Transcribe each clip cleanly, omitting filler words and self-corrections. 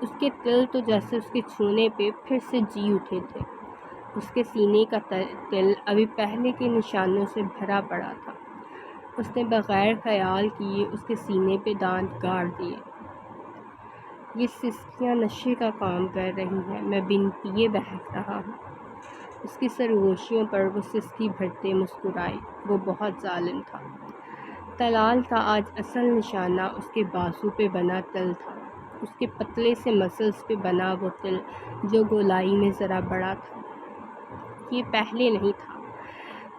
اس کے تل تو جیسے اس کے چھونے پہ پھر سے جی اٹھے تھے۔ اس کے سینے کا تل ابھی پہلے کے نشانوں سے بھرا پڑا تھا۔ اس نے بغیر خیال کیے اس کے سینے پہ دانت گاڑ دیے۔ یہ سسکیاں نشے کا کام کر رہی ہیں، میں بن پیے بہک رہا ہوں۔ اس کی سرگوشیوں پر وہ سسکی بھرتے مسکرائی۔ وہ بہت ظالم تھا۔ طلال کا آج اصل نشانہ اس کے بازو پہ بنا تل تھا، اس کے پتلے سے مسلز پہ بنا وہ تل جو گولائی میں ذرا بڑا تھا۔ یہ پہلے نہیں تھا،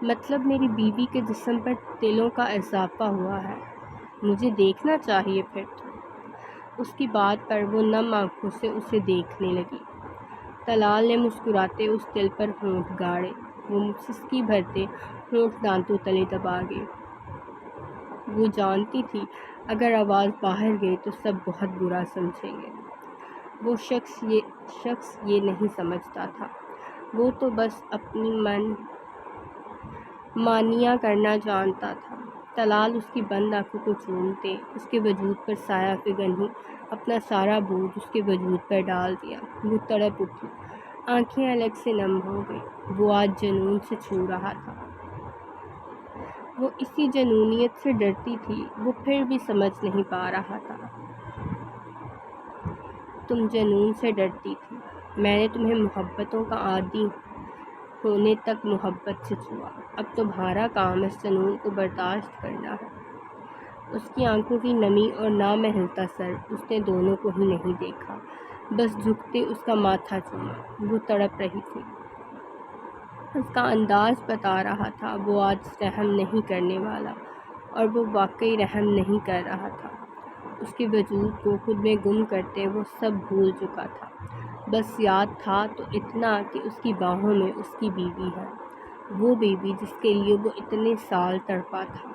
مطلب میری بیوی کے جسم پر تلوں کا اضافہ ہوا ہے۔ مجھے دیکھنا چاہیے پھر تو۔ اس کی بات پر وہ نم آنکھوں سے اسے دیکھنے لگی۔ طلال نے مسکراتے اس تل پر ہونٹ گاڑے۔ وہ سسکی بھرتے ہونٹ دانتوں تلے دبا گئے۔ وہ جانتی تھی اگر آواز باہر گئی تو سب بہت برا سمجھیں گے۔ وہ شخص یہ نہیں سمجھتا تھا۔ وہ تو بس اپنی من مانیاں کرنا جانتا تھا۔ طلال اس کی بند آنکھوں کو چومتے اس کے وجود پر سایہ فگن ہی اپنا سارا بوجھ اس کے وجود پر ڈال دیا۔ وہ تڑپ اٹھی، آنکھیں الگ سے نم ہو گئی۔ وہ آج جنون سے چھو رہا تھا۔ وہ اسی جنونیت سے ڈرتی تھی، وہ پھر بھی سمجھ نہیں پا رہا تھا۔ تم جنون سے ڈرتی تھی، میں نے تمہیں محبتوں کا عادی ہونے تک محبت سے چھوا، اب تمہارا کام اس جنون کو برداشت کرنا ہے۔ اس کی آنکھوں کی نمی اور نامہلتا سر، اس نے دونوں کو ہی نہیں دیکھا، بس جھکتے اس کا ماتھا چوما۔ وہ تڑپ رہی تھی، اس کا انداز بتا رہا تھا وہ آج رحم نہیں کرنے والا، اور وہ واقعی رحم نہیں کر رہا تھا۔ اس کے وجود کو خود میں گم کرتے وہ سب بھول چکا تھا، بس یاد تھا تو اتنا کہ اس کی باہوں میں اس کی بیوی ہے، وہ بیوی جس کے لیے وہ اتنے سال تڑپا تھا۔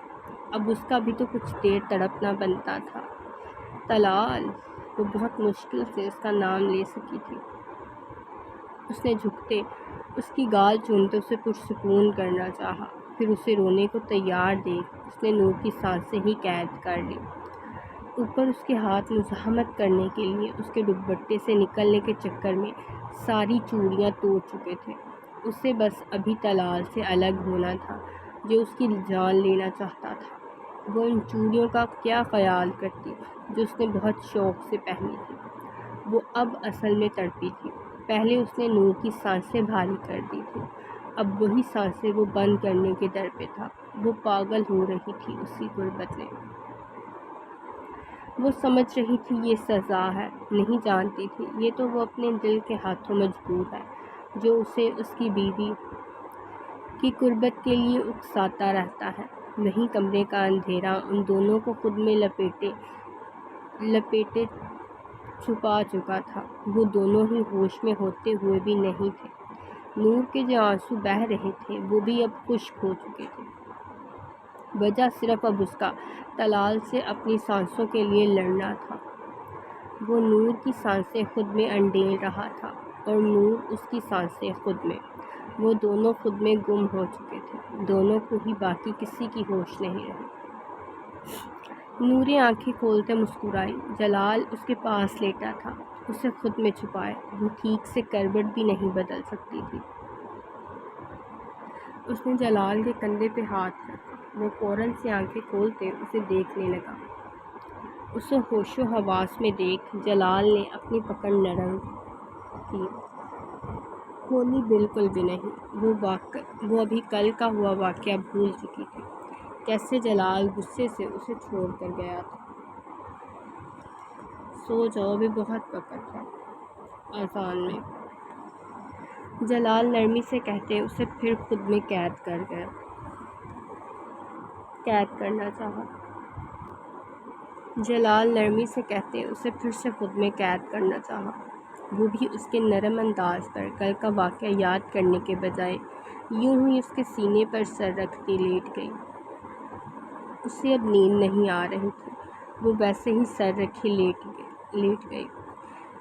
اب اس کا بھی تو کچھ دیر تڑپنا بنتا تھا۔ طلال! وہ بہت مشکل سے اس کا نام لے سکی تھی۔ اس نے جھکتے اس کی گال چومتے اسے پرسکون کرنا چاہا، پھر اسے رونے کو تیار دیکھ اس نے نور کی سانسیں ہی قید کر لی۔ اوپر اس کے ہاتھ مزاحمت کرنے کے لیے اس کے دوپٹے سے نکلنے کے چکر میں ساری چوڑیاں توڑ چکے تھے۔ اسے بس ابھی طلال سے الگ ہونا تھا جو اس کی جان لینا چاہتا تھا۔ وہ ان چوڑیوں کا کیا خیال کرتی جو اس نے بہت شوق سے پہنی تھی۔ وہ اب اصل میں تڑپی تھی۔ پہلے اس نے نور کی سانسیں بھاری کر دی تھی، اب وہی سانسیں وہ بند کرنے کے در پہ تھا۔ وہ پاگل ہو رہی تھی اسی غربت میں۔ وہ سمجھ رہی تھی یہ سزا ہے، نہیں جانتی تھی یہ تو وہ اپنے دل کے ہاتھوں مجبور ہے جو اسے اس کی بیوی کی قربت کے لیے اکساتا رہتا ہے۔ وہیں کمرے کا اندھیرا ان دونوں کو خود میں لپیٹے چھپا چکا تھا۔ وہ دونوں ہی ہوش میں ہوتے ہوئے بھی نہیں تھے۔ نور کے جو آنسو بہہ رہے تھے وہ بھی اب خشک ہو چکے تھے۔ وجہ صرف اب اس کا طلال سے اپنی سانسوں کے لیے لڑنا تھا۔ وہ نور کی سانسیں خود میں انڈیل رہا تھا اور نور اس کی سانسیں خود میں۔ وہ دونوں خود میں گم ہو چکے تھے، دونوں کو ہی باقی کسی کی ہوش نہیں رہی۔ نوریں آنکھیں کھولتے مسکرائی۔ جلال اس کے پاس لیٹا تھا، اسے خود میں چھپائے۔ وہ ٹھیک سے کروٹ بھی نہیں بدل سکتی تھی۔ اس نے جلال کے کندھے پہ ہاتھ رکھا۔ وہ فوراً سے آنکھیں کھولتے اسے دیکھنے لگا۔ اسے ہوش و حواس میں دیکھ جلال نے اپنی پکڑ نرم کی۔ کھولی بالکل بھی نہیں۔ وہ ابھی کل کا ہوا واقعہ بھول چکی تھی، کیسے جلال غصے سے اسے چھوڑ کر گیا تھا۔ سو جاؤ، بھی بہت وقت ہے۔ اذان میں جلال نرمی سے کہتے اسے پھر خود میں قید کرنا چاہا۔ جلال نرمی سے کہتے اسے پھر سے خود میں قید کرنا چاہا۔ وہ بھی اس کے نرم انداز پر کل کا واقعہ یاد کرنے کے بجائے یوں ہی اس کے سینے پر سر رکھتی لیٹ گئی۔ اسے اب نیند نہیں آ رہی تھی، وہ ویسے ہی سر رکھے لیٹ گئی۔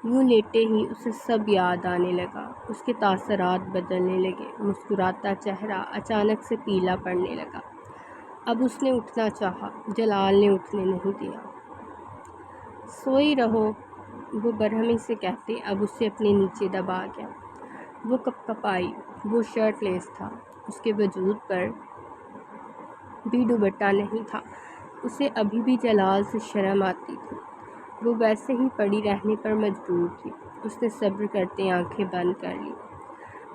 یوں لیٹے ہی اسے سب یاد آنے لگا، اس کے تاثرات بدلنے لگے۔ مسکراتا چہرہ اچانک سے پیلا پڑنے لگا۔ اب اس نے اٹھنا چاہا، جلال نے اٹھنے نہیں دیا۔ سوئی رہو، وہ برہمی سے کہتے اب اسے اپنے نیچے دبا گیا۔ وہ کپ کپ آئی۔ وہ شرٹ لیس تھا، اس کے وجود پر بھی دوپٹہ نہیں تھا۔ اسے ابھی بھی جلال سے شرم آتی تھی۔ وہ ویسے ہی پڑی رہنے پر مجبور تھی۔ اس نے صبر کرتے آنکھیں بند کر لی۔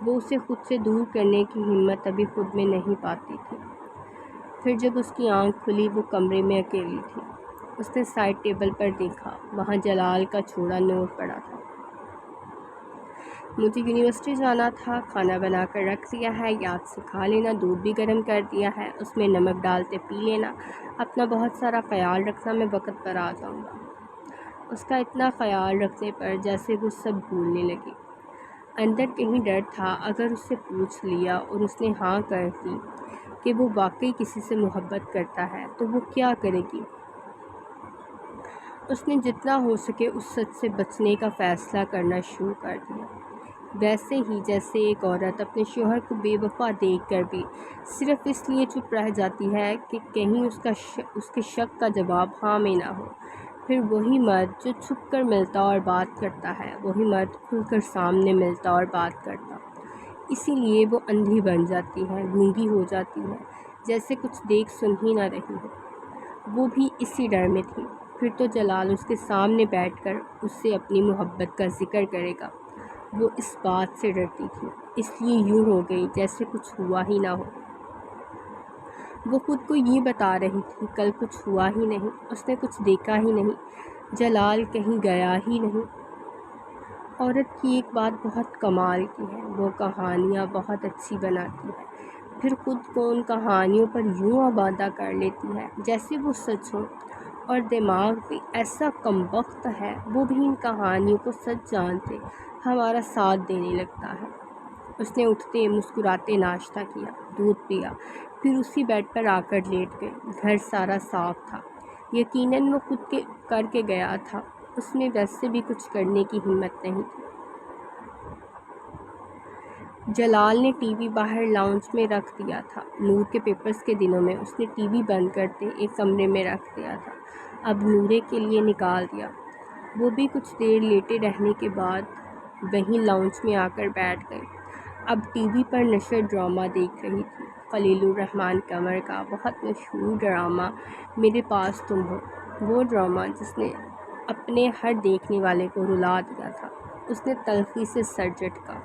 وہ اسے خود سے دور کرنے کی ہمت ابھی خود میں نہیں پاتی تھی۔ پھر جب اس کی آنکھ کھلی وہ کمرے میں اکیلی تھی۔ اس نے سائڈ ٹیبل پر دیکھا، وہاں جلال کا چھوڑا نوٹ پڑا تھا۔ مجھے یونیورسٹی جانا تھا، کھانا بنا کر رکھ دیا ہے، یاد سے کھا لینا، دودھ بھی گرم کر دیا ہے، اس میں نمک ڈالتے پی لینا، اپنا بہت سارا خیال رکھنا، میں وقت پر آ جاؤں گا۔ اس کا اتنا خیال رکھنے پر جیسے وہ سب بھولنے لگی۔ اندر کہیں ڈر تھا اگر اس سے پوچھ لیا اور اس نے ہاں کر دی کہ وہ واقعی کسی سے محبت کرتا ہے تو وہ کیا کرے گی۔ اس نے جتنا ہو سکے اس سچ سے بچنے کا فیصلہ کرنا شروع کر دیا، ویسے ہی جیسے ایک عورت اپنے شوہر کو بے وفا دیکھ کر بھی صرف اس لیے چپ رہ جاتی ہے کہ کہیں اس کے شک کا جواب ہاں میں نہ ہو۔ پھر وہی مرد جو چھپ کر ملتا اور بات کرتا ہے، وہی مرد کھل کر سامنے ملتا اور بات کرتا۔ اسی لیے وہ اندھی بن جاتی ہے، گونگی ہو جاتی ہے، جیسے کچھ دیکھ سن ہی نہ رہی ہو۔ وہ بھی اسی ڈر میں تھی۔ پھر تو جلال اس کے سامنے بیٹھ کر اس سے اپنی محبت کا ذکر کرے گا۔ وہ اس بات سے ڈرتی تھی، اس لیے یوں ہو گئی جیسے کچھ ہوا ہی نہ ہو۔ وہ خود کو یہ بتا رہی تھی کل کچھ ہوا ہی نہیں، اس نے کچھ دیکھا ہی نہیں، جلال کہیں گیا ہی نہیں۔ عورت کی ایک بات بہت کمال کی ہے، وہ کہانیاں بہت اچھی بناتی ہے، پھر خود کو ان کہانیوں پر یوں آبادہ کر لیتی ہے جیسے وہ سچ ہوں، اور دماغ بھی ایسا کم وقت ہے وہ بھی ان کہانیوں کو سچ جانتے ہمارا ساتھ دینے لگتا ہے۔ اس نے اٹھتے مسکراتے ناشتہ کیا، دودھ پیا، پھر اسی بیڈ پر آ کر لیٹ گئی۔ گھر سارا صاف تھا، یقیناً وہ خود کر کے گیا تھا، اس میں ویسے بھی کچھ کرنے کی ہمت نہیں تھی۔ جلال نے ٹی وی باہر لاؤنج میں رکھ دیا تھا۔ نور کے پیپرز کے دنوں میں اس نے ٹی وی بند کرتے ایک کمرے میں رکھ دیا تھا، اب نورے کے لیے نکال دیا۔ وہ بھی کچھ دیر لیٹے رہنے کے بعد وہیں لاؤنج میں آ کر بیٹھ گئی۔ اب ٹی وی پر نشر ڈرامہ دیکھ رہی تھی، خلیل الرحمن قمر کا بہت مشہور ڈرامہ میرے پاس تم ہو، وہ ڈرامہ جس نے اپنے ہر دیکھنے والے کو رلا دیا تھا۔ اس نے تلخی سے سر جھٹکا۔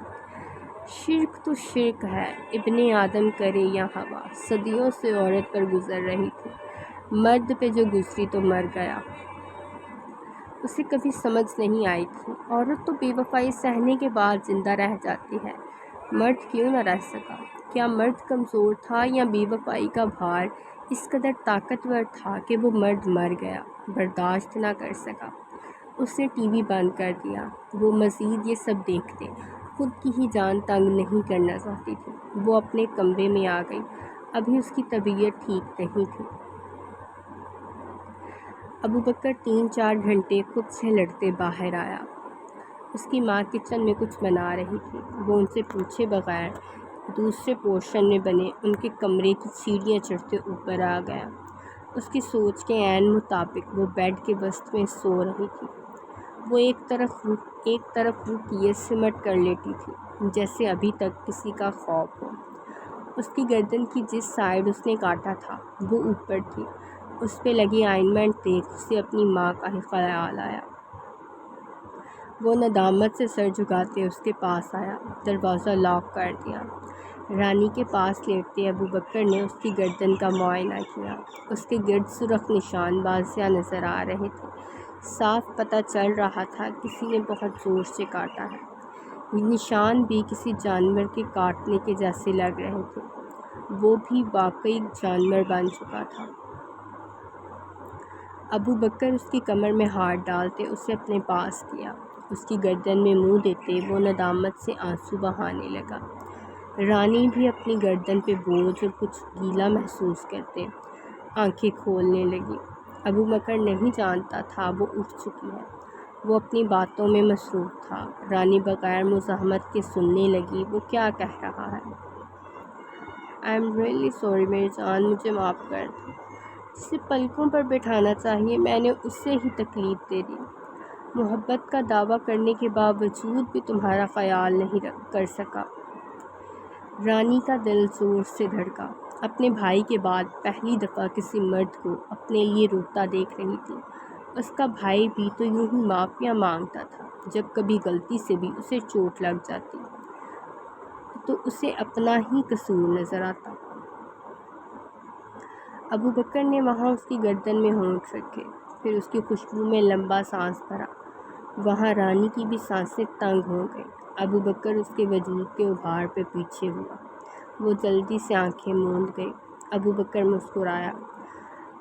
شرک تو شرک ہے، ابن آدم کرے یا ہوا، صدیوں سے عورت پر گزر رہی تھی، مرد پہ جو گزری تو مر گیا۔ اسے کبھی سمجھ نہیں آئی تھی، عورت تو بے وفائی سہنے کے بعد زندہ رہ جاتی ہے، مرد کیوں نہ رہ سکا؟ کیا مرد کمزور تھا یا بے وفائی کا بھار اس قدر طاقتور تھا کہ وہ مرد مر گیا، برداشت نہ کر سکا؟ اس نے ٹی وی بند کر دیا۔ وہ مزید یہ سب دیکھتے خود کی ہی جان تنگ نہیں کرنا چاہتی تھی۔ وہ اپنے کمرے میں آ گئی، ابھی اس کی طبیعت ٹھیک نہیں تھی۔ ابوبکر 3-4 گھنٹے خود سے لڑتے باہر آیا۔ اس کی ماں کچن میں کچھ بنا رہی تھی، وہ ان سے پوچھے بغیر دوسرے پورشن میں بنے ان کے کمرے کی سیڑھیاں چڑھتے اوپر آ گیا۔ اس کی سوچ کے عین مطابق وہ بیڈ کے وسط میں سو رہی تھی۔ وہ ایک طرف رو کیے سمٹ کر لیٹی تھی جیسے ابھی تک کسی کا خوف ہو۔ اس کی گردن کی جس سائیڈ اس نے کاٹا تھا وہ اوپر تھی۔ اس پہ لگی آئنمنٹ دیکھ اسے اپنی ماں کا ہی خیال آیا۔ وہ ندامت سے سر جھکاتے اس کے پاس آیا، دروازہ لاک کر دیا۔ رانی کے پاس لیٹتے ابوبکر نے اس کی گردن کا معائنہ کیا۔ اس کے گرد سرخ نشان واضح نظر آ رہے تھے، صاف پتہ چل رہا تھا کسی نے بہت زور سے کاٹا ہے۔ یہ نشان بھی کسی جانور کے کاٹنے کے جیسے لگ رہے تھے، وہ بھی واقعی جانور بن چکا تھا۔ ابوبکر اس کی کمر میں ہاتھ ڈالتے اسے اپنے پاس کیا، اس کی گردن میں منہ دیتے وہ ندامت سے آنسو بہانے لگا۔ رانی بھی اپنی گردن پہ بوجھ اور کچھ گیلا محسوس کرتے آنکھیں کھولنے لگی۔ ابوبکر نہیں جانتا تھا وہ اٹھ چکی ہے، وہ اپنی باتوں میں مصروف تھا۔ رانی بغیر مزاحمت کے سننے لگی وہ کیا کہہ رہا ہے۔ آئی ایم ریئلی سوری میری جان، مجھے معاف کر دو، جسے پلکوں پر بٹھانا چاہیے میں نے اسے ہی تکلیف دے دی۔ محبت کا دعویٰ کرنے کے باوجود بھی تمہارا خیال نہیں کر سکا۔ رانی کا دل زور سے دھڑکا۔ اپنے بھائی کے بعد پہلی دفعہ کسی مرد کو اپنے لیے روتا دیکھ رہی تھی۔ اس کا بھائی بھی تو یوں ہی معافیاں مانگتا تھا۔ جب کبھی غلطی سے بھی اسے چوٹ لگ جاتی تو اسے اپنا ہی قصور نظر آتا۔ ابو بکر نے وہاں اس کی گردن میں ہونٹ رکھے، پھر اس کی خوشبو میں لمبا سانس بھرا۔ وہاں رانی کی بھی سانسیں تنگ ہو گئیں۔ ابو بکر اس کے وجود کے ابھار پہ پیچھے ہوا۔ وہ جلدی سے آنکھیں موند گئی۔ ابو بکر مسکرایا۔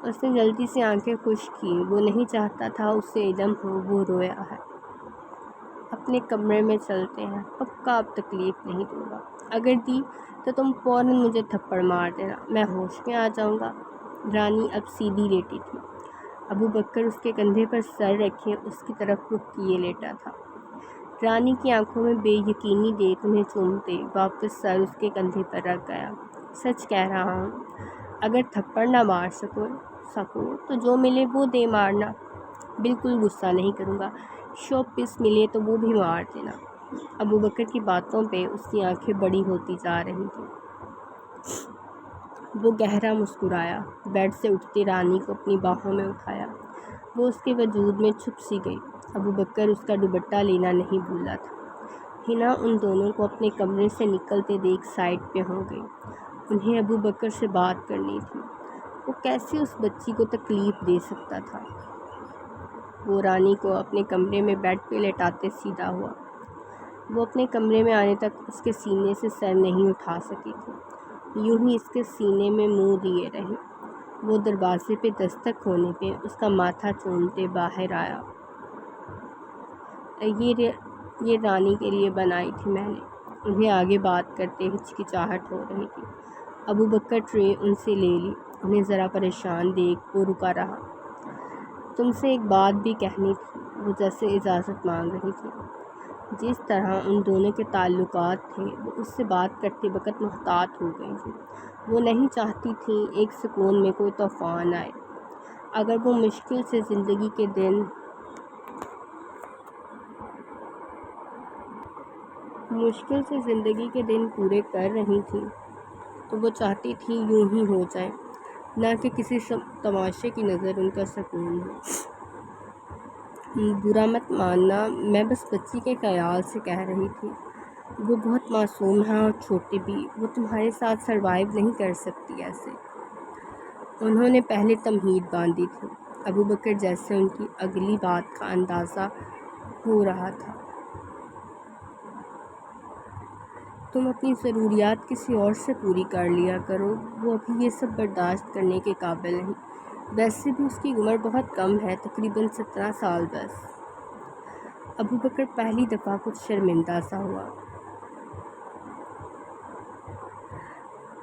اس نے جلدی سے آنکھیں خشک کیں۔ وہ نہیں چاہتا تھا اس سے علم ہو وہ رویا ہے۔ اپنے کمرے میں چلتے ہیں، پکا اب تکلیف نہیں دوں گا۔ اگر دی تو تم فوراً مجھے تھپڑ مار دینا، میں ہوش میں آ جاؤں گا۔ رانی اب سیدھی لیٹی تھی۔ ابو بکر اس کے کندھے پر سر رکھے اس کی طرف رخ کیے لیٹا تھا۔ رانی کی آنکھوں میں بے یقینی دیکھ انہیں چومتے واپس سر اس کے کندھے پر رکھ گیا۔ سچ کہہ رہا ہوں، اگر تھپڑ نہ مار سکو تو جو ملے وہ دے مارنا، بالکل غصہ نہیں کروں گا۔ شو پیس ملے تو وہ بھی مار دینا۔ ابو بکر کی باتوں پہ اس کی آنکھیں بڑی ہوتی جا رہی تھیں۔ وہ گہرا مسکرایا، بیڈ سے اٹھتے رانی کو اپنی باہوں میں اٹھایا۔ وہ اس کے وجود میں چھپ سی گئی۔ ابو بکر اس کا دوپٹہ لینا نہیں بھولا تھا۔ ہنا ان دونوں کو اپنے کمرے سے نکلتے دیکھ سائڈ پہ ہو گئی۔ انہیں ابو بکر سے بات کرنی تھی۔ وہ کیسے اس بچی کو تکلیف دے سکتا تھا؟ وہ رانی کو اپنے کمرے میں بیڈ پہ لٹاتے سیدھا ہوا۔ وہ اپنے کمرے میں آنے تک اس کے سینے سے سر نہیں اٹھا سکی تھی، یوں ہی اس کے سینے میں منہ دیے رہی۔ وہ دروازے پہ دستک ہونے پہ اس کا ماتھا چومتے باہر آیا۔ یہ رانی کے لیے بنائی تھی میں نے۔ انہیں آگے بات کرتے ہچکچاہٹ ہو رہی تھی۔ ابو بکر ٹرے ان سے لے لی۔ انہیں ذرا پریشان دیکھ وہ رکا رہا۔ تم سے ایک بات بھی کہنی تھی، وہ جیسے اجازت مانگ رہی تھی۔ جس طرح ان دونوں کے تعلقات تھے وہ اس سے بات کرتے وقت محتاط ہو گئی تھی۔ وہ نہیں چاہتی تھیں ایک سکون میں کوئی طوفان آئے۔ اگر وہ مشکل سے زندگی کے دن پورے کر رہی تھیں تو وہ چاہتی تھیں یوں ہی ہو جائیں، نہ کہ کسی تماشے کی نظر ان کا سکون ہو۔ برا مت ماننا، میں بس بچی کے خیال سے کہہ رہی تھی۔ وہ بہت معصوم ہے اور چھوٹی بھی، وہ تمہارے ساتھ سروائیو نہیں کر سکتی ایسے۔ انہوں نے پہلے تمہید باندھی تھی۔ ابو بکر جیسے ان کی اگلی بات کا اندازہ ہو رہا تھا۔ تم اپنی ضروریات کسی اور سے پوری کر لیا کرو، وہ ابھی یہ سب برداشت کرنے کے قابل نہیں۔ ویسے بھی اس کی عمر بہت کم ہے، تقریباً 17 سال بس۔ ابو بکر پہلی دفعہ کچھ شرمندہ سا ہوا۔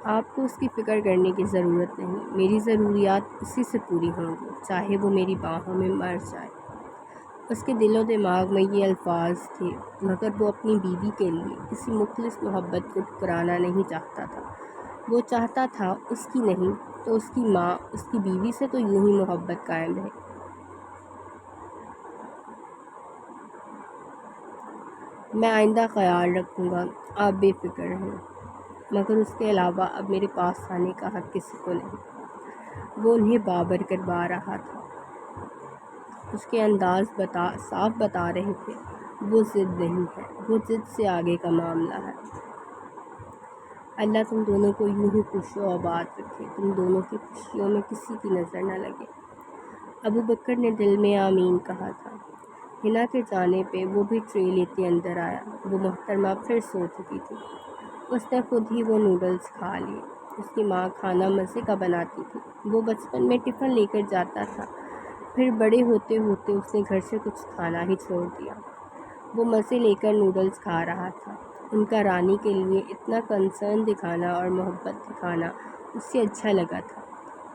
آپ کو اس کی فکر کرنے کی ضرورت نہیں، میری ضروریات اسی سے پوری ہوں گی، چاہے وہ میری باہوں میں مر جائے۔ اس کے دل و دماغ میں یہ الفاظ تھے، مگر وہ اپنی بیوی کے لیے کسی مخلص محبت کو ٹھکرانا نہیں چاہتا تھا۔ وہ چاہتا تھا اس کی نہیں تو اس کی ماں، اس کی بیوی سے تو یوں ہی محبت قائم رہے۔ میں آئندہ خیال رکھوں گا، آپ بے فکر رہیں، مگر اس کے علاوہ اب میرے پاس آنے کا حق کسی کو نہیں۔ وہ انہیں بابر کروا رہا تھا۔ اس کے انداز صاف بتا رہے تھے، وہ ضد نہیں ہے، وہ ضد سے آگے کا معاملہ ہے۔ اللہ تم دونوں کو یوں ہی خوش و آباد رکھے، تم دونوں کی خوشیوں میں کسی کی نظر نہ لگے۔ ابو بکر نے دل میں آمین کہا تھا۔ ہنا کے جانے پہ وہ بھی ٹرے لیتے اندر آیا۔ وہ محترمہ پھر سو چکی تھی۔ اس نے خود ہی وہ نوڈلز کھا لیے۔ اس کی ماں کھانا مزے کا بناتی تھی۔ وہ بچپن میں ٹفن لے کر جاتا تھا، پھر بڑے ہوتے ہوتے اس نے گھر سے کچھ کھانا ہی چھوڑ دیا۔ وہ مزے لے کر نوڈلز کھا رہا تھا۔ ان کا رانی کے لیے اتنا کنسرن دکھانا اور محبت دکھانا اسے اچھا لگا تھا۔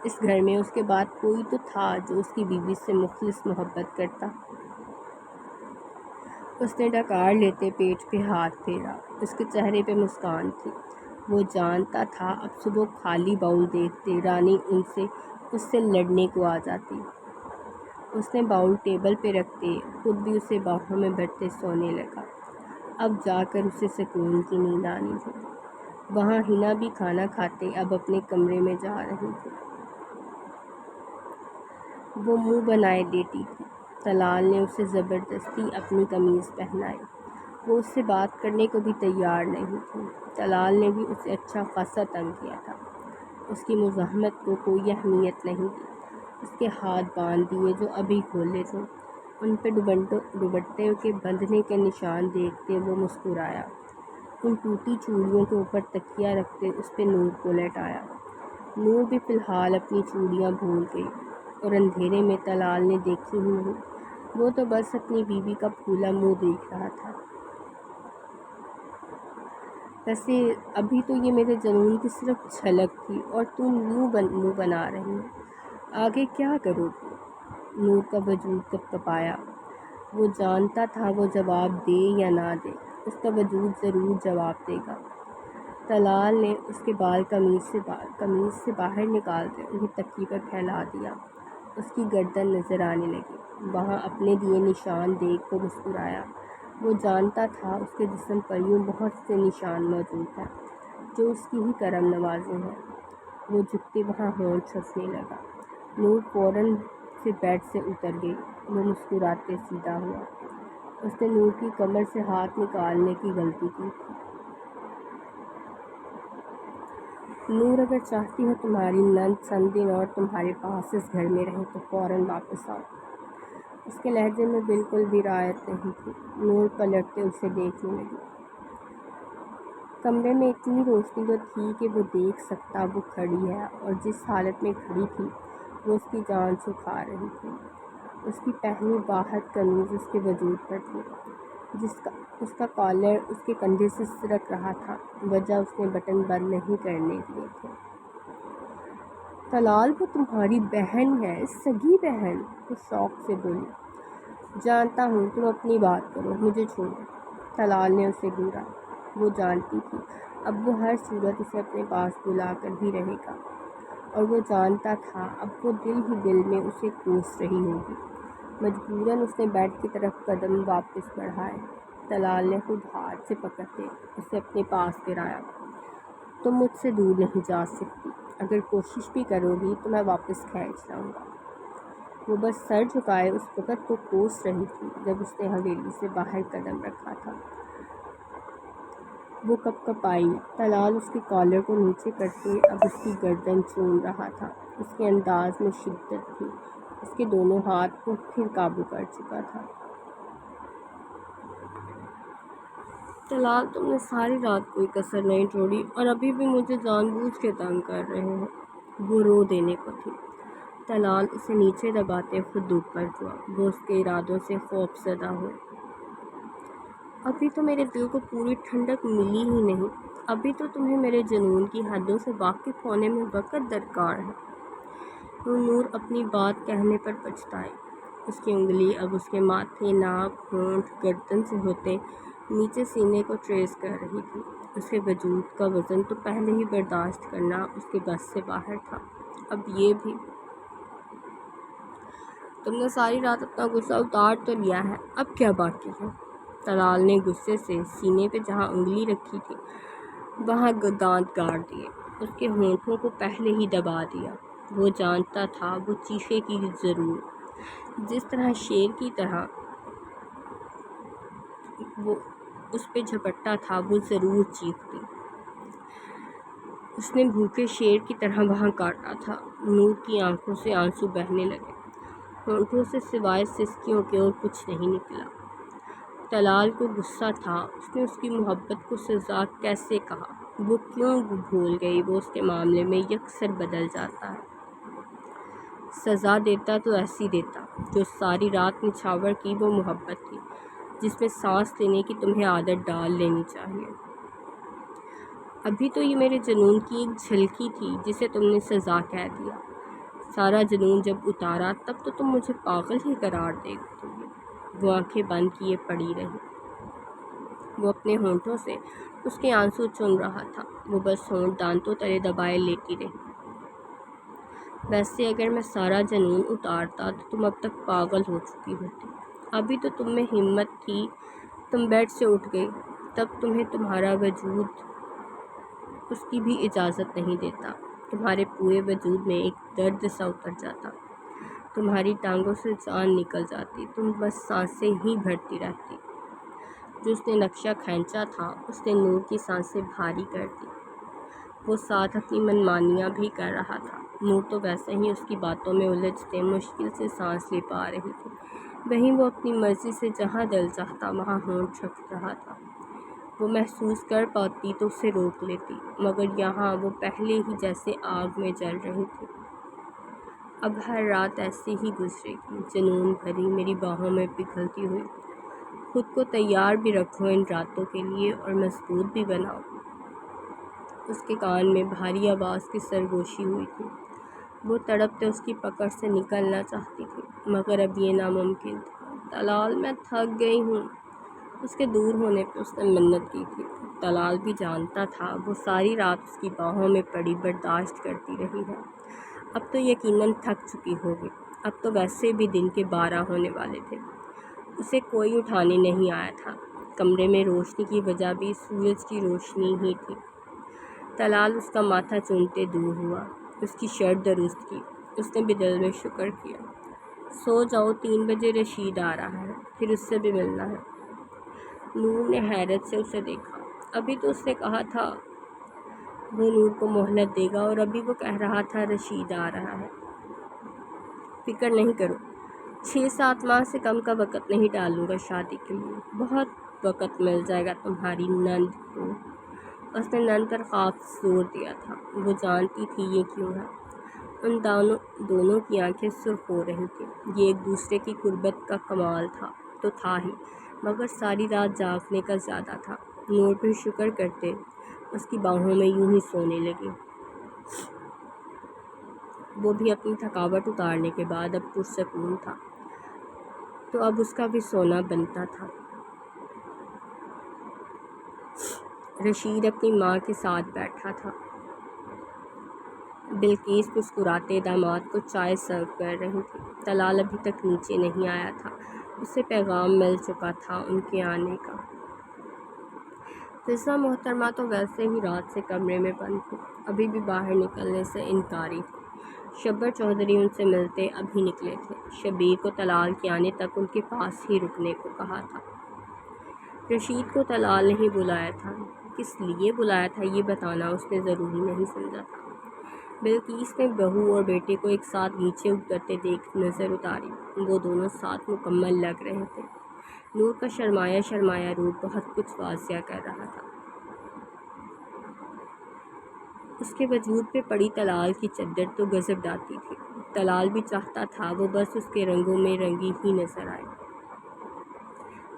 اس گھر میں اس کے بعد کوئی تو تھا جو اس کی بیوی سے مخلص محبت کرتا۔ اس نے ڈکار لیتے پیٹ پہ ہاتھ پھیرا۔ اس کے چہرے پہ مسکان تھی۔ وہ جانتا تھا اب صبح خالی باؤل دیکھتے رانی اس سے لڑنے کو آ جاتی۔ اس نے باؤل ٹیبل پہ رکھتے خود بھی اسے باہوں میں بھرتے سونے لگا۔ اب جا کر اسے سکون کی نیند آنی تھی۔ وہاں ہنا بھی کھانا کھاتے اب اپنے کمرے میں جا رہی تھی۔ وہ منہ بنائے لیٹی تھی۔ طلال نے اسے زبردستی اپنی قمیض پہنائی۔ وہ اس سے بات کرنے کو بھی تیار نہیں تھی۔ طلال نے بھی اسے اچھا خاصا تنگ کیا تھا۔ اس کی مزاحمت کو کوئی اہمیت نہیں دی۔ اس کے ہاتھ باندھ دیے جو ابھی کھولے تھے۔ ان پہ دوپٹے کے بندھنے کے نشان دیکھتے وہ مسکرایا۔ ان ٹوٹی چوڑیوں کے اوپر تکیہ رکھتے اس پہ نور کو لٹایا۔ نور بھی فی الحال اپنی چوڑیاں بھول گئی اور اندھیرے میں طلال نے دیکھی ہی نہیں۔ وہ تو بس اپنی بیوی کا پھولا منہ دیکھ رہا تھا۔ ویسے ابھی تو یہ میرے جنون کی صرف جھلک تھی اور تم منہ بنا رہی ہے، آگے کیا کرو گی؟ نور کا وجود کپکپایا۔ وہ جانتا تھا وہ جواب دے یا نہ دے، اس کا وجود ضرور جواب دے گا۔ طلال نے اس کے بال قمیض سے باہر نکالتے انہیں تکیے پر پھیلا دیا۔ اس کی گردن نظر آنے لگی۔ وہاں اپنے دیے نشان دیکھ وہ مسکرایا۔ وہ جانتا تھا اس کے جسم پر یوں بہت سے نشان موجود ہیں جو اس کی ہی کرم نوازی ہیں۔ وہ جھکتے وہاں ہونٹ چھپنے لگا۔ نور فوراً سے بیڈ سے اتر گئی۔ وہ مسکراتے سیدھا ہوا۔ اس نے نور کی کمر سے ہاتھ نکالنے کی غلطی کی تھی۔ نور، اگر چاہتی ہو تمہاری نند چند دن اور تمہارے پاس اس گھر میں رہے تو فوراً واپس آؤ۔ اس کے لہجے میں بالکل بھی رعایت نہیں تھی۔ نور پلٹتے اسے دیکھنے لگی۔ کمرے میں اتنی روشنی تو تھی کہ وہ دیکھ سکتا وہ کھڑی ہے، اور جس حالت میں کھڑی تھی وہ اس کی جان سکھا رہی تھی۔ اس کی پہنی باہت قمیض اس کے وجود پر تھی، اس کا کالر اس کے کندھے سے سرک رہا تھا، وجہ اس نے بٹن بند نہیں کرنے دیے تھے۔ طلال، وہ تمہاری بہن ہے، سگی بہن، وہ شوق سے بولی۔ جانتا ہوں، تم اپنی بات کرو، مجھے چھوڑو۔ طلال نے اسے گھورا۔ وہ جانتی تھی اب وہ ہر صورت اسے اپنے پاس بلا کر ہی رہے گا، اور وہ جانتا تھا اب وہ دل ہی دل میں اسے کوس رہی ہوگی۔ مجبوراً اس نے بیڈ کی طرف قدم واپس بڑھائے۔ طلال نے خود ہاتھ سے پکڑتے اسے اپنے پاس گرایا۔ تم مجھ سے دور نہیں جا سکتی، اگر کوشش بھی کرو گی تو میں واپس کھینچ لاؤں گا۔ وہ بس سر جھکائے اس وقت کو کوس رہی تھی جب اس نے حویلی سے باہر قدم رکھا تھا۔ وہ کپکپائی۔ طلال اس کے کالر کو نیچے کرتے اب اس کی گردن چوم رہا تھا۔ اس کے انداز میں شدت تھی۔ اس کے دونوں ہاتھ کو پھر قابو کر چکا تھا۔ طلال، تم نے ساری رات کوئی کسر نہیں چھوڑی اور ابھی بھی مجھے جان بوجھ کے تنگ کر رہے ہو۔ وہ رو دینے کو تھی۔ طلال اسے نیچے دباتے خود اوپر ہوا۔ وہ اس کے ارادوں سے خوف زدہ ہوئی۔ ابھی تو میرے دل کو پوری ٹھنڈک ملی ہی نہیں، ابھی تو تمہیں میرے جنون کی حدوں سے واقف ہونے میں وقت درکار ہے۔ وہ نور اپنی بات کہنے پر پچھتائی۔ اس کی انگلی اب اس کے ماتھے، ناک، ہونٹ، گردن سے ہوتے نیچے سینے کو ٹریس کر رہی تھی۔ اس کے وجود کا وزن تو پہلے ہی برداشت کرنا اس کے بس سے باہر تھا، اب یہ بھی۔ تم نے ساری رات اپنا غصہ اتار تو لیا ہے، اب کیا باقی ہے؟ طلال نے غصے سے سینے پہ جہاں انگلی رکھی تھی وہاں دانت گاڑ دیے، اس کے ہونٹوں کو پہلے ہی دبا دیا۔ وہ جانتا تھا وہ چیخے کی ضرور، جس طرح شیر کی طرح وہ اس پہ جھپٹا تھا وہ ضرور چیختی۔ اس نے بھوکے شیر کی طرح وہاں کاٹا تھا۔ نور کی آنکھوں سے آنسو بہنے لگے۔ ہونٹوں سے سوائے سسکیوں کے اور کچھ نہیں نکلا۔ طلال کو غصہ تھا، اس نے اس کی محبت کو سزا کیسے کہا؟ وہ کیوں بھول گئی وہ اس کے معاملے میں یکسر بدل جاتا ہے۔ سزا دیتا تو ایسی دیتا، جو ساری رات نچھاور کی وہ محبت تھی جس میں سانس لینے کی تمہیں عادت ڈال لینی چاہیے۔ ابھی تو یہ میرے جنون کی ایک جھلکی تھی جسے تم نے سزا کہہ دیا۔ سارا جنون جب اتارا تب تو تم مجھے پاگل ہی قرار دیتی ہوگی۔ وہ آنکھیں بند کیے پڑی رہی۔ وہ اپنے ہونٹوں سے اس کے آنسو چن رہا تھا۔ وہ بس ہونٹ دانتوں تلے دبائے لیٹی رہی۔ ویسے اگر میں سارا جنون اتارتا تو تم اب تک پاگل ہو چکی ہوتی۔ ابھی تو تم میں ہمت تھی، تم بیڈ سے اٹھ گئی، تب تمہیں تمہارا وجود اس کی بھی اجازت نہیں دیتا۔ تمہارے پورے وجود میں ایک درد سا اتر جاتا، تمہاری ٹانگوں سے جان نکل جاتی، تم بس سانسیں ہی بھرتی رہتی۔ جو اس نے نقشہ کھینچا تھا اس نے نور کی سانسیں بھاری کر دی۔ وہ ساتھ اپنی منمانیاں بھی کر رہا تھا۔ نور تو ویسے ہی اس کی باتوں میں الجھتے مشکل سے سانس لے پا رہی تھی، وہیں وہ اپنی مرضی سے جہاں دل چاہتا وہاں ہونٹ چھپ رہا تھا۔ وہ محسوس کر پاتی تو اسے روک لیتی، مگر یہاں وہ پہلے ہی جیسے آگ میں جل رہی تھی۔ اب ہر رات ایسے ہی گزرے گی، جنون بھری میری باہوں میں پگھلتی ہوئی۔ خود کو تیار بھی رکھو ان راتوں کے لیے اور مضبوط بھی بناؤ۔ اس کے کان میں بھاری آواز کی سرگوشی ہوئی تھی۔ وہ تڑپتے اس کی پکڑ سے نکلنا چاہتی تھی، مگر اب یہ ناممکن تھا۔ طلال میں تھک گئی ہوں، اس کے دور ہونے پہ اس نے منت کی تھی۔ طلال بھی جانتا تھا وہ ساری رات اس کی باہوں میں پڑی برداشت کرتی رہی ہے، اب تو یقیناً تھک چکی ہوگی۔ اب تو ویسے بھی دن کے 12 ہونے والے تھے، اسے کوئی اٹھانے نہیں آیا تھا۔ کمرے میں روشنی کی وجہ بھی سورج کی روشنی ہی تھی۔ طلال اس کا ماتھا چومتے دور ہوا، اس کی شرٹ درست کی۔ اس نے بھی دل میں شکر کیا۔ سو جاؤ، 3 بجے رشید آ رہا ہے، پھر اس سے بھی ملنا ہے۔ نور نے حیرت سے اسے دیکھا۔ ابھی تو اس نے کہا تھا وہ نور کو مہلت دے گا، اور ابھی وہ کہہ رہا تھا رشید آ رہا ہے۔ فکر نہیں کرو، 6-7 ماہ سے کم کا وقت نہیں ڈالوں گا شادی کے لیے، بہت وقت مل جائے گا تمہاری نند کو۔ اس نے نند پر خاص زور دیا تھا، وہ جانتی تھی یہ کیوں ہے۔ ان دونوں کی آنکھیں سرخ ہو رہی تھیں۔ یہ ایک دوسرے کی قربت کا کمال تھا تو تھا ہی، مگر ساری رات جاگنے کا زیادہ تھا۔ نور پھر شکر کرتے اس کی باہوں میں یوں ہی سونے لگی۔ وہ بھی اپنی تھکاوٹ اتارنے کے بعد اب پرسکون تھا، تو اب اس کا بھی سونا بنتا تھا۔ رشید اپنی ماں کے ساتھ بیٹھا تھا۔ بلقیس مسکراتے داماد کو چائے سرو کر رہی تھی۔ طلال ابھی تک نیچے نہیں آیا تھا، اسے پیغام مل چکا تھا ان کے آنے کا۔ فضا محترمہ تو ویسے ہی رات سے کمرے میں بند تھی، ابھی بھی باہر نکلنے سے انکاری تھی۔ شبر چودھری ان سے ملتے ابھی نکلے تھے۔ شبیر کو طلال کے آنے تک ان کے پاس ہی رکنے کو کہا تھا۔ رشید کو طلال نہیں بلایا تھا، کس لیے بلایا تھا یہ بتانا اس نے ضروری نہیں سمجھا تھا۔ بلقیس نے بہو اور بیٹے کو ایک ساتھ نیچے اترتے دیکھ نظر اتاری، وہ دونوں ساتھ مکمل لگ رہے تھے۔ نور کا شرمایا شرمایا روپ بہت کچھ واضح کر رہا تھا۔ اس کے وجود پہ پڑی طلال کی چادر تو غضب ڈالتی تھی۔ طلال بھی چاہتا تھا وہ بس اس کے رنگوں میں رنگی ہی نظر آئے۔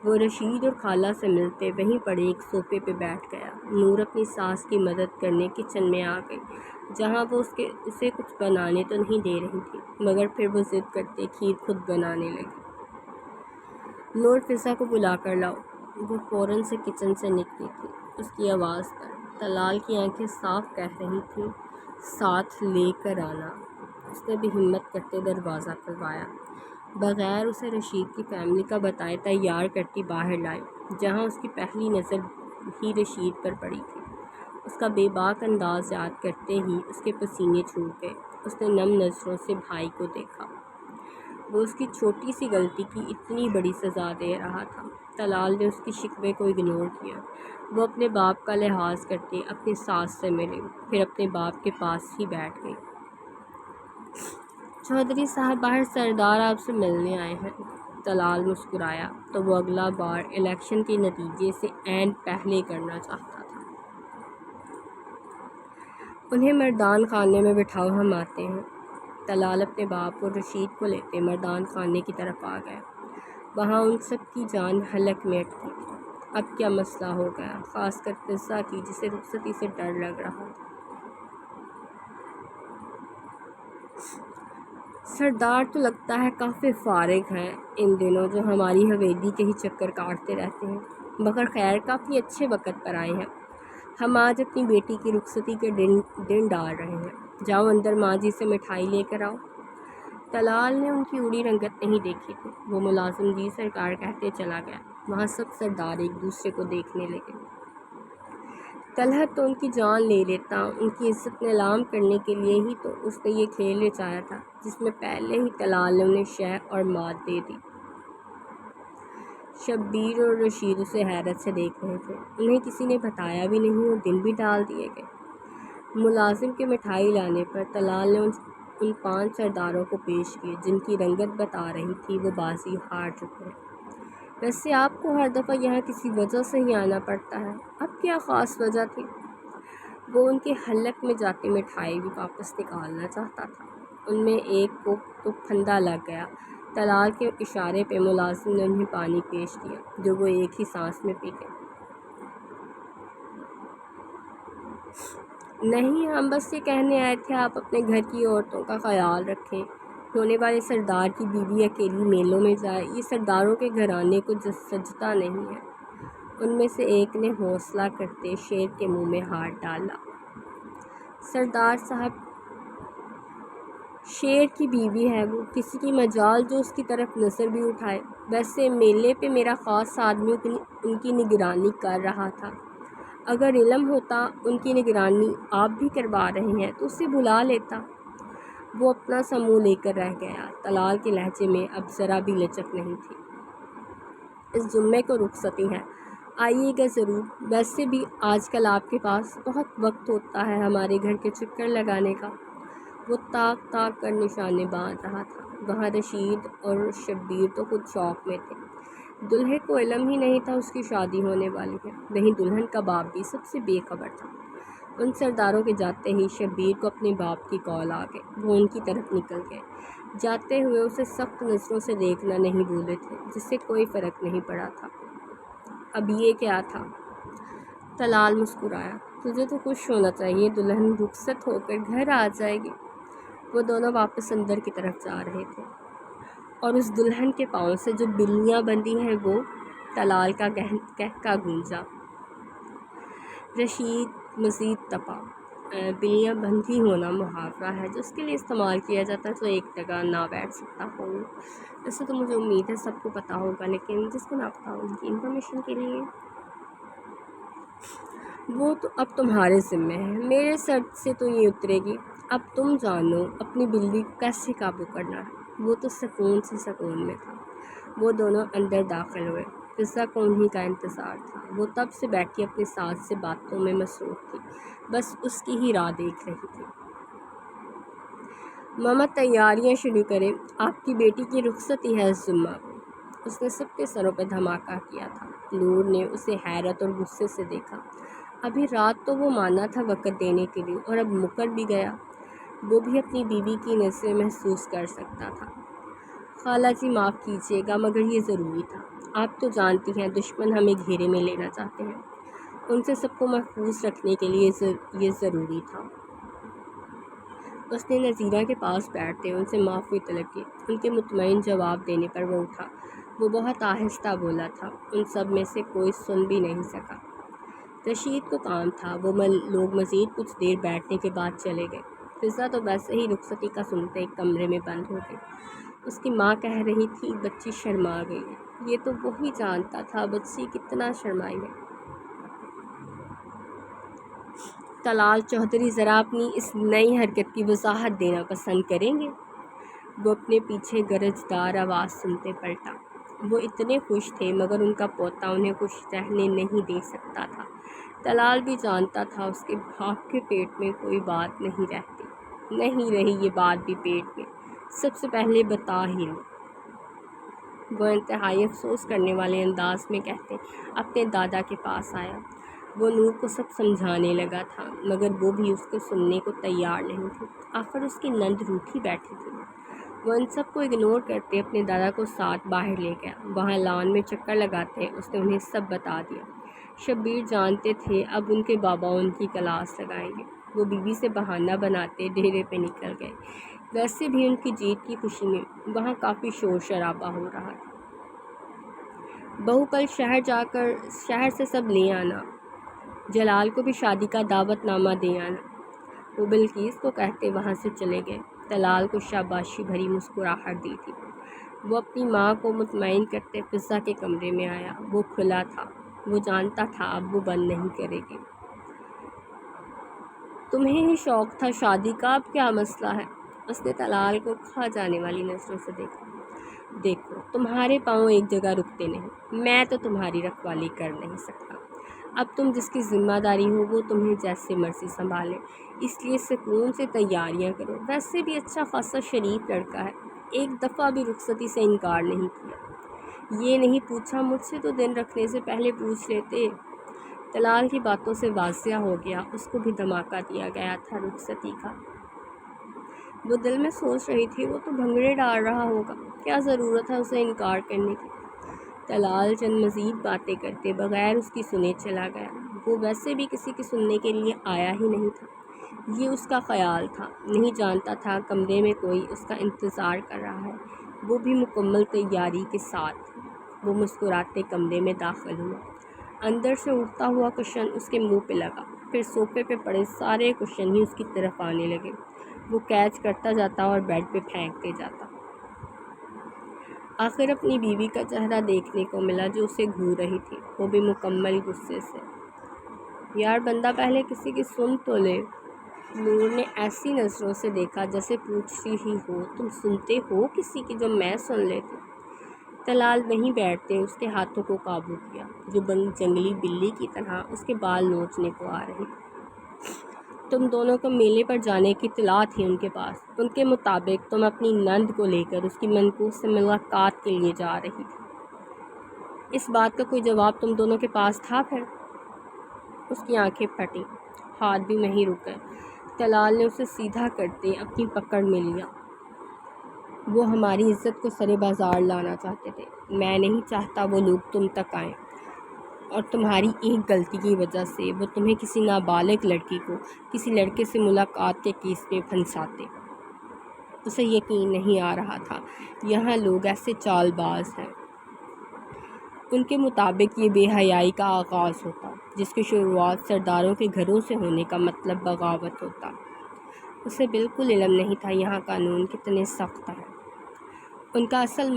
وہ رشید اور خالہ سے ملتے وہیں پڑے ایک صوفے پہ بیٹھ گیا۔ نور اپنی ساس کی مدد کرنے کچن میں آ گئی، جہاں وہ اسے کچھ بنانے تو نہیں دے رہی تھی، مگر پھر وہ ضد کرتے کھیر خود بنانے لگی۔ نور، فضا کو بلا کر لاؤ۔ وہ فوراً سے کچن سے نکلی تھی، اس کی آواز پر۔ طلال کی آنکھیں صاف کہہ رہی تھیں ساتھ لے کر آنا۔ اس نے بھی ہمت کرتے دروازہ کھلوایا، بغیر اسے رشید کی فیملی کا بتائے تیار کرتی باہر لائی، جہاں اس کی پہلی نظر ہی رشید پر پڑی تھی۔ اس کا بے باک انداز یاد کرتے ہی اس کے پسینے چھوٹ گئے۔ اس نے نم نظروں سے بھائی کو دیکھا، وہ اس کی چھوٹی سی غلطی کی اتنی بڑی سزا دے رہا تھا۔ طلال نے اس کی شکوے کو اگنور کیا۔ وہ اپنے باپ کا لحاظ کرتے اپنی ساس سے ملی، پھر اپنے باپ کے پاس ہی بیٹھ گئی۔ چودھری صاحب باہر سردار آپ سے ملنے آئے ہیں۔ طلال مسکرایا تو وہ اگلا بار الیکشن کے نتیجے سے عین پہلے کرنا چاہتا تھا۔ انہیں مردان خانے میں بٹھاؤ، ہم آتے ہیں۔ طلال اپنے باپ اور رشید کو لیتے مردان خانے کی طرف آ گیا۔ وہاں ان سب کی جان حلق میں اٹکی تھی۔ اب کیا مسئلہ ہو گیا، خاص کر فضا کی جسے رخصتی سے ڈر لگ رہا تھا۔ سردار تو لگتا ہے کافی فارغ ہیں ان دنوں، جو ہماری حویلی کے ہی چکر کاٹتے رہتے ہیں، مگر خیر کافی اچھے وقت پر آئے ہیں۔ ہم آج اپنی بیٹی کی رخصتی کے دن ڈال رہے ہیں۔ جاؤ اندر ماں جی سے مٹھائی لے کر آؤ۔ طلال نے ان کی اڑی رنگت نہیں دیکھی تھی۔ وہ ملازم جی سرکار کہتے چلا گیا۔ وہاں سب سردار ایک دوسرے کو دیکھنے لگے۔ طلحت تو ان کی جان لے لیتا، ان کی عزت نیلام کرنے کے لیے ہی تو اس نے یہ کھیل رچایا تھا جس میں پہلے ہی طلال نے انہیں شہ اور مات دے دی۔ شبیر اور رشید اسے حیرت سے دیکھ رہے تھے۔ انہیں کسی نے بتایا بھی نہیں اور دن بھی ڈال دیے گئے۔ ملازم کے مٹھائی لانے پر طلال نے ان 5 سرداروں کو پیش کیے جن کی رنگت بتا رہی تھی وہ بازی ہار چکے ہیں۔ ویسے آپ کو ہر دفعہ یہاں کسی وجہ سے ہی آنا پڑتا ہے، اب کیا خاص وجہ تھی؟ وہ ان کے حلق میں جاتی مٹھائی بھی واپس نکالنا چاہتا تھا۔ ان میں ایک کو تو پھندا لگ گیا۔ طلال کے اشارے پہ ملازم نے انہیں پانی پیش کیا جو وہ ایک ہی سانس میں پی گئے۔ نہیں، ہم بس یہ کہنے آئے تھے آپ اپنے گھر کی عورتوں کا خیال رکھیں۔ ہونے والے سردار کی بیوی اکیلی میلوں میں جائے، یہ سرداروں کے گھرانے کو سجتا نہیں ہے۔ ان میں سے ایک نے حوصلہ کرتے شیر کے منہ میں ہاتھ ڈالا۔ سردار صاحب، شیر کی بیوی ہے وہ، کسی کی مجال جو اس کی طرف نظر بھی اٹھائے۔ ویسے میلے پہ میرا خاص آدمی ان کی نگرانی کر رہا تھا۔ اگر علم ہوتا ان کی نگرانی آپ بھی کروا رہے ہیں تو اسے بلا لیتا۔ وہ اپنا سا منہ لے کر رہ گیا۔ طلال کے لہجے میں اب ذرا بھی لچک نہیں تھی۔ اس جمعے کو رخصتی ہے، آئیے گا ضرور۔ ویسے بھی آج کل آپ کے پاس بہت وقت ہوتا ہے ہمارے گھر کے چکر لگانے کا۔ وہ تاک تاک کر نشانے باندھ رہا تھا۔ وہاں رشید اور شبیر تو خود شوق میں تھے۔ دلہے کو علم ہی نہیں تھا اس کی شادی ہونے والی ہے، وہیں دلہن کا باپ بھی سب سے بے خبر تھا۔ ان سرداروں کے جاتے ہی شبیر کو اپنے باپ کی کال آ گئی۔ وہ ان کی طرف نکل گئے۔ جاتے ہوئے اسے سخت نظروں سے دیکھنا نہیں بھولے تھے جس سے کوئی فرق نہیں پڑا تھا۔ اب یہ کیا تھا؟ طلال مسکرایا۔ تجھے تو خوش ہونا چاہیے، دلہن رخصت ہو کر گھر آ جائے گی۔ وہ دونوں واپس اندر کی طرف جا رہے تھے اور اس دلہن کے پاؤں سے جو بلیاں بندھی ہیں وہ طلال کا کہکا گونجا۔ رشید مزید تپا۔ بلیاں بندھی ہونا محاورہ ہے جو اس کے لیے استعمال کیا جاتا ہے جو ایک جگہ نہ بیٹھ سکتا ہو۔ ویسے تو مجھے امید ہے سب کو پتہ ہوگا، لیکن جس کو نہ پتہ ہو ان کی انفارمیشن کے لیے وہ تو اب تمہارے ذمہ ہے۔ میرے سر سے تو یہ اترے گی۔ اب تم جانو اپنی بلی کو کیسے قابو کرنا ہے۔ وہ تو سکون سے سکون میں تھا۔ وہ دونوں اندر داخل ہوئے۔ قصہ کو انہی کا انتظار تھا۔ وہ تب سے بیٹھی اپنے ساتھ سے باتوں میں مصروف تھی، بس اس کی ہی راہ دیکھ رہی تھی۔ ماما تیاریاں شروع کریں، آپ کی بیٹی کی رخصتی ہے اس جمعہ کو۔ اس نے سب کے سروں پہ دھماکہ کیا تھا۔ نور نے اسے حیرت اور غصے سے دیکھا۔ ابھی رات تو وہ مانا تھا وقت دینے کے لیے اور اب مکر بھی گیا۔ وہ بھی اپنی بیوی کی نظریں محسوس کر سکتا تھا۔ خالہ جی معاف کیجیے گا مگر یہ ضروری تھا۔ آپ تو جانتی ہیں دشمن ہمیں گھیرے میں لینا چاہتے ہیں، ان سے سب کو محفوظ رکھنے کے لیے یہ ضروری تھا۔ اس نے نذیرہ کے پاس بیٹھتے ان سے معافی طلب کی۔ ان کے مطمئن جواب دینے پر وہ اٹھا۔ وہ بہت آہستہ بولا تھا، ان سب میں سے کوئی سن بھی نہیں سکا۔ رشید کو کام تھا، وہ لوگ مزید کچھ دیر بیٹھنے کے بعد چلے گئے۔ فضا تو ویسے ہی رخصتی کا سنتے ایک کمرے میں بند ہو گئی۔ اس کی ماں کہہ رہی تھی بچی شرما گئی ہے۔ یہ تو وہی جانتا تھا بچی کتنا شرمائی ہے۔ طلال چودھری ذرا اپنی اس نئی حرکت کی وضاحت دینا پسند کریں گے؟ وہ اپنے پیچھے گرجدار آواز سنتے پلٹا۔ وہ اتنے خوش تھے مگر ان کا پوتا انہیں خوش رہنے نہیں دے سکتا تھا۔ طلال بھی جانتا تھا اس کے باپ کے پیٹ میں کوئی بات نہیں رہی یہ بات بھی پیٹ میں، سب سے پہلے بتا ہی لو۔ وہ انتہائی افسوس کرنے والے انداز میں کہتے اپنے دادا کے پاس آیا۔ وہ نور کو سب سمجھانے لگا تھا مگر وہ بھی اس کو سننے کو تیار نہیں تھی۔ آخر اس کی نند روٹھی بیٹھی تھی۔ وہ ان سب کو اگنور کرتے اپنے دادا کو ساتھ باہر لے گیا۔ وہاں لان میں چکر لگاتے اس نے انہیں سب بتا دیا۔ شبیر جانتے تھے اب ان کے بابا ان کی کلاس لگائیں گے۔ وہ بیوی سے بہانہ بناتے ڈیرے پہ نکل گئے۔ ویسے بھی ان کی جیت کی خوشی میں وہاں کافی شور شرابہ ہو رہا تھا۔ بہو کل شہر سے سب لے آنا، جلال کو بھی شادی کا دعوت نامہ دے آنا۔ وہ بلقیس کو کہتے وہاں سے چلے گئے۔ طلال کو شاباشی بھری مسکراہٹ دی تھی۔ وہ اپنی ماں کو مطمئن کرتے فضا کے کمرے میں آیا۔ وہ کھلا تھا، وہ جانتا تھا اب وہ بند نہیں کرے گی۔ تمہیں ہی شوق تھا شادی کا، اب کیا مسئلہ ہے؟ اس نے طلال کو کھا جانے والی نظروں سے دیکھا۔ دیکھو تمہارے پاؤں ایک جگہ رکتے نہیں، میں تو تمہاری رکھوالی کر نہیں سکتا۔ اب تم جس کی ذمہ داری ہو وہ تمہیں جیسے مرضی سنبھالے، اس لیے سکون سے تیاریاں کرو۔ ویسے بھی اچھا خاصا شریف لڑکا ہے، ایک دفعہ بھی رخصتی سے انکار نہیں کیا۔ یہ نہیں پوچھا مجھ سے تو دن رکھنے سے پہلے پوچھ لیتے۔ طلال کی باتوں سے واضح ہو گیا اس کو بھی دھماکہ دیا گیا تھا رخصتی کا۔ وہ دل میں سوچ رہی تھی وہ تو بھنگڑے ڈال رہا ہوگا، کیا ضرورت ہے اسے انکار کرنے کی۔ طلال چند مزید باتیں کرتے بغیر اس کی سنے چلا گیا۔ وہ ویسے بھی کسی کے سننے کے لیے آیا ہی نہیں تھا، یہ اس کا خیال تھا۔ نہیں جانتا تھا کمرے میں کوئی اس کا انتظار کر رہا ہے، وہ بھی مکمل تیاری کے ساتھ۔ وہ مسکراتے کمرے میں داخل ہوا۔ اندر سے اٹھتا ہوا کشن اس کے منہ پہ لگا، پھر صوفے پہ پڑے سارے کشن ہی اس کی طرف آنے لگے۔ وہ کیچ کرتا جاتا اور بیڈ پہ پھینکتے جاتا۔ آخر اپنی بیوی کا چہرہ دیکھنے کو ملا جو اسے گھور رہی تھی، وہ بھی مکمل غصے سے۔ یار بندہ پہلے کسی کی سن تو لے۔ نور نے ایسی نظروں سے دیکھا جیسے پوچھ رہی ہو تم سنتے ہو کسی کی جو میں سن لیتی۔ طلال وہیں بیٹھتے اس کے ہاتھوں کو قابو کیا جو جنگلی بلی کی طرح اس کے بال نوچنے کو آ رہی۔ تم دونوں کو میلے پر جانے کی اطلاع تھی ان کے پاس، ان کے مطابق تم اپنی نند کو لے کر اس کی منقوص سے ملاقات کے لیے جا رہی تھی۔ اس بات کا کوئی جواب تم دونوں کے پاس تھا پھر؟ اس کی آنکھیں پھٹیں، ہاتھ بھی وہیں رک گئے۔ طلال نے اسے سیدھا کرتے اپنی پکڑ میں لیا۔ وہ ہماری عزت کو سرے بازار لانا چاہتے تھے، میں نہیں چاہتا وہ لوگ تم تک آئیں، اور تمہاری ایک غلطی کی وجہ سے وہ تمہیں کسی نابالغ لڑکی کو کسی لڑکے سے ملاقات کے کیس میں پھنساتے۔ اسے یقین نہیں آ رہا تھا یہاں لوگ ایسے چال باز ہیں۔ ان کے مطابق یہ بے حیائی کا آغاز ہوتا جس کی شروعات سرداروں کے گھروں سے ہونے کا مطلب بغاوت ہوتا۔ اسے بالکل علم نہیں تھا یہاں قانون کتنے سخت ہیں۔ ان کا اصل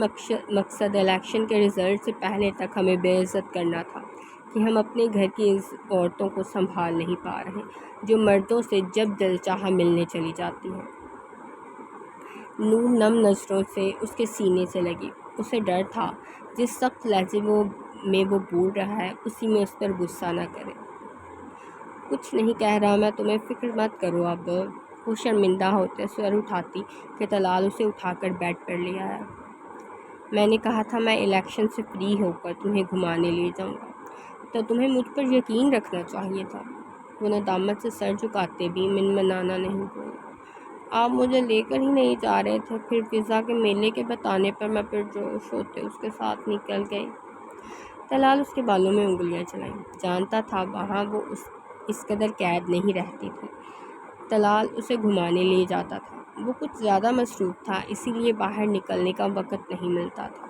مقصد الیکشن کے رزلٹ سے پہلے تک ہمیں بے عزت کرنا تھا کہ ہم اپنے گھر کی عورتوں کو سنبھال نہیں پا رہے جو مردوں سے جب دل چاہا ملنے چلی جاتی ہیں۔ نور نم نظروں سے اس کے سینے سے لگی۔ اسے ڈر تھا جس سخت لہجے میں وہ بول رہا ہے اسی میں اس پر غصہ نہ کرے۔ کچھ نہیں کہہ رہا میں تمہیں، فکر مت کرو اب۔ وہ شرمندہ ہوتے سر اٹھاتی کہ طلال اسے اٹھا کر بیڈ پر لے آیا۔ میں نے کہا تھا میں الیکشن سے فری ہو کر تمہیں گھمانے لے جاؤں گا، تو تمہیں مجھ پر یقین رکھنا چاہیے تھا۔ وہ ندامت سے سر جھکاتے بھی منمنانا نہیں بولے۔ آپ مجھے لے کر ہی نہیں جا رہے تھے، پھر فضا کے میلے کے بتانے پر میں پرجوش ہوتے اس کے ساتھ نکل گئی۔ طلال اس کے بالوں میں انگلیاں چلائیں، جانتا تھا وہاں وہ اس قدر قید نہیں رہتی تھی۔ طلال اسے گھمانے لے جاتا تھا، وہ کچھ زیادہ مصروف تھا اسی لیے باہر نکلنے کا وقت نہیں ملتا تھا۔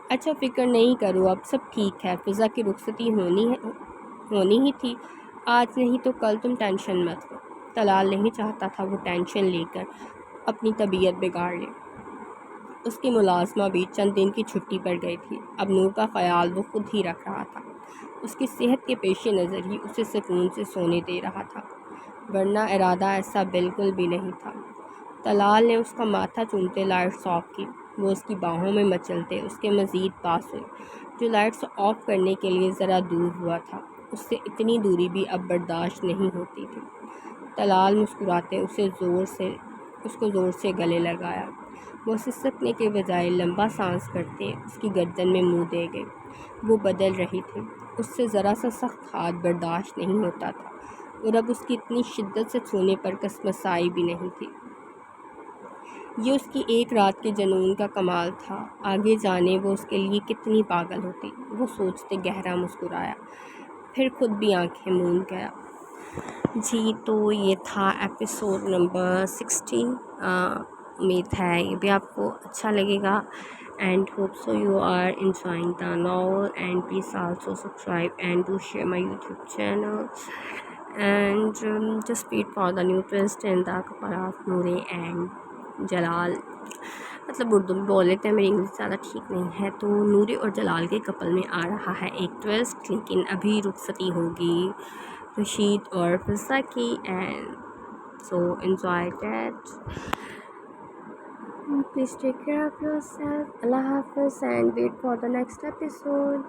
اچھا فکر نہیں کرو اب سب ٹھیک ہے، فضا کی رخصتی ہونی ہی تھی، آج نہیں تو کل، تم ٹینشن مت لو۔ طلال نہیں چاہتا تھا وہ ٹینشن لے کر اپنی طبیعت بگاڑ لے۔ اس کی ملازمہ بھی چند دن کی چھٹی پر گئی تھی، اب نور کا خیال وہ خود ہی رکھ رہا تھا۔ اس کی صحت کے پیش نظر ہی اسے سکون سے سونے دے رہا تھا، ورنہ ارادہ ایسا بالکل بھی نہیں تھا۔ طلال نے اس کا ماتھا چومتے لائٹس آف کی۔ وہ اس کی باہوں میں مچلتے اس کے مزید پاس ہوئے جو لائٹس آف کرنے کے لیے ذرا دور ہوا تھا۔ اس سے اتنی دوری بھی اب برداشت نہیں ہوتی تھی۔ طلال مسکراتے اس کو زور سے گلے لگایا۔ وہ سسکنے کے بجائے لمبا سانس کرتے اس کی گردن میں منہ دے گئے۔ وہ بدل رہی تھی، اس سے ذرا سا سخت ہاتھ برداشت نہیں ہوتا تھا، اور اب اس کی اتنی شدت سے چھونے پر کسمسائی بھی نہیں تھی۔ یہ اس کی ایک رات کے جنون کا کمال تھا، آگے جانے وہ اس کے لیے کتنی پاگل ہوتی۔ وہ سوچتے گہرا مسکرایا، پھر خود بھی آنکھیں موند گیا۔ جی تو یہ تھا ایپیسوڈ نمبر 16۔ امید ہے یہ بھی آپ کو اچھا لگے گا، and hope so you are enjoying the novel, and please also subscribe and do share my YouTube channel. and just wait for the new twist in the couple of Noor and جلال. مطلب اردو میں بول لیتے ہیں، میری English زیادہ ٹھیک نہیں ہے. تو نوری اور جلال کے کپل میں آ رہا ہے ایک ٹویسٹ، لیکن ابھی رخصتی ہوگی رشید اور فضا کی. And so enjoy that. Please take care of yourself. Allah Hafiz and wait for the next episode.